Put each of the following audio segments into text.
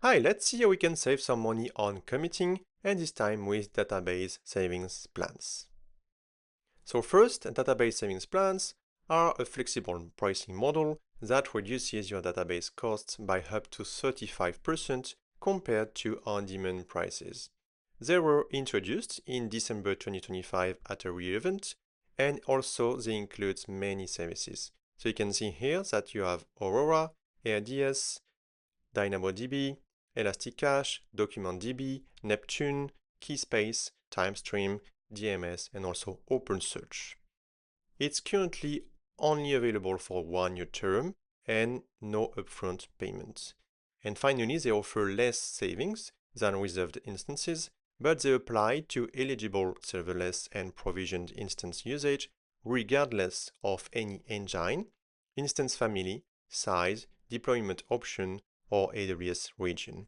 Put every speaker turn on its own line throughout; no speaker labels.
Hi, let's see how we can save some money on committing, and this time with database savings plans. So first, database savings plans are a flexible pricing model that reduces your database costs by up to 35% compared to on-demand prices. They were introduced in December 2025 at a re-event, and also they include many services. So you can see here that you have Aurora, AirDS, DynamoDB, Elasticache, DocumentDB, Neptune, Keyspace, TimeStream, DMS, and also OpenSearch. It's currently only available for 1-year term and no upfront payments. And finally, they offer less savings than reserved instances, but they apply to eligible serverless and provisioned instance usage regardless of any engine, instance family, size, deployment option, or AWS region.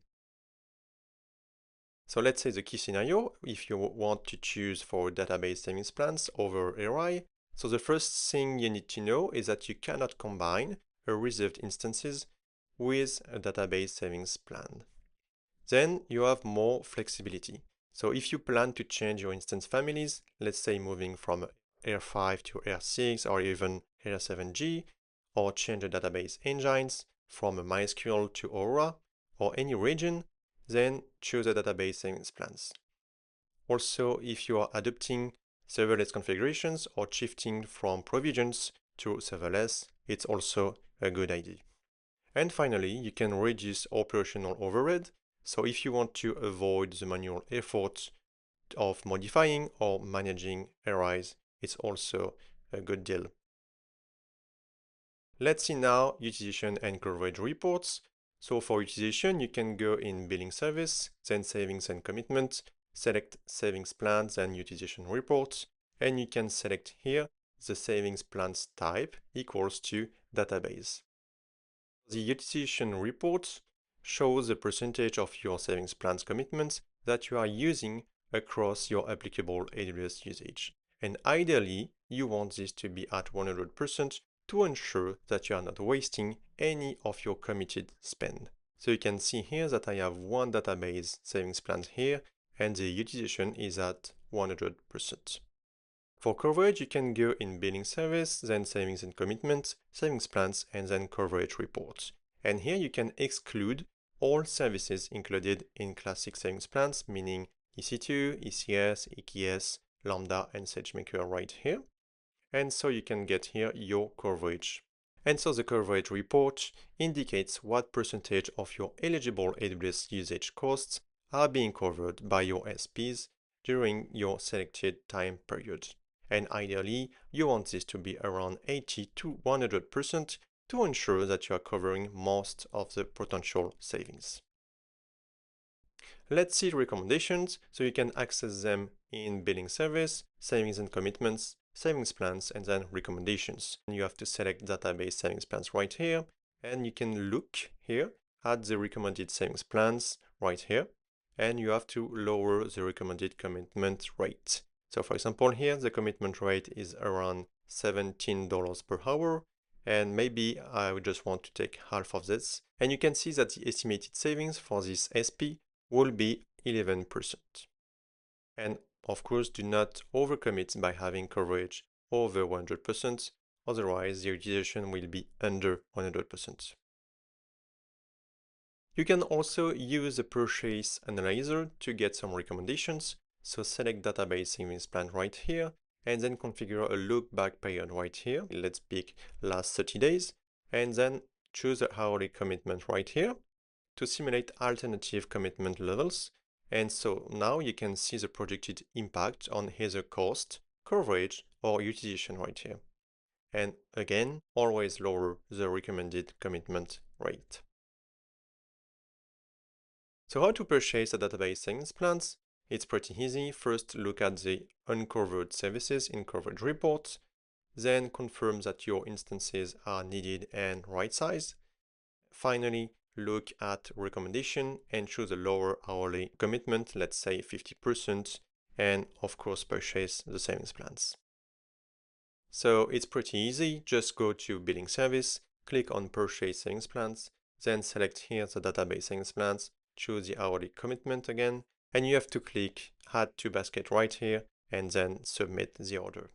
So let's say the key scenario, if you want to choose for database savings plans over RI. So the first thing you need to know is that you cannot combine a reserved instances with a database savings plan. Then you have more flexibility. So if you plan to change your instance families, let's say moving from R5 to R6 or even R7G, or change the database engines from MySQL to Aurora or any region, then choose the database savings plans. Also, if you are adopting serverless configurations or shifting from provisions to serverless, it's also a good idea. And finally, you can reduce operational overhead. So if you want to avoid the manual effort of modifying or managing arrays, it's also a good deal. Let's see now utilization and coverage reports. So for utilization, you can go in billing service, then savings and commitment, select savings plans and utilization reports, and you can select here the savings plans type equals to database. The utilization report shows the percentage of your savings plans commitments that you are using across your applicable AWS usage. And ideally, you want this to be at 100% to ensure that you are not wasting any of your committed spend. So you can see here that I have one database savings plan here, and the utilization is at 100%. For coverage, you can go in billing service, then savings and commitments, savings plans, and then coverage reports. And here you can exclude all services included in classic savings plans, meaning EC2, ECS, EKS, Lambda, and SageMaker right here. And so you can get here your coverage. And so the coverage report indicates what percentage of your eligible AWS usage costs are being covered by your SPs during your selected time period. And ideally, you want this to be around 80 to 100% to ensure that you are covering most of the potential savings. Let's see recommendations, so you can access them in billing service, savings and commitments, savings plans, and then recommendations. You have to select database savings plans right here, and you can look here at the recommended savings plans right here, and you have to lower the recommended commitment rate. So for example, here the commitment rate is around $17 per hour, and maybe I would just want to take half of this. And you can see that the estimated savings for this SP will be 11%. And of course, do not overcommit by having coverage over 100%, otherwise the utilization will be under 100%. You can also use the purchase analyzer to get some recommendations. So select database savings plan right here, and then configure a look back period right here. Let's pick last 30 days, and then choose the hourly commitment right here to simulate alternative commitment levels. And so now you can see the projected impact on either cost, coverage, or utilization right here. And again, always lower the recommended commitment rate. So how to purchase a database savings plans? It's pretty easy. First, look at the uncovered services in coverage reports, then confirm that your instances are needed and right-sized. Finally, look at recommendation and choose a lower hourly commitment, let's say 50%, and of course purchase the savings plans. So it's pretty easy. Just go to billing service, click on purchase savings plans, then select here the database savings plans, choose the hourly commitment again, and you have to click Add to Basket right here, and then submit the order.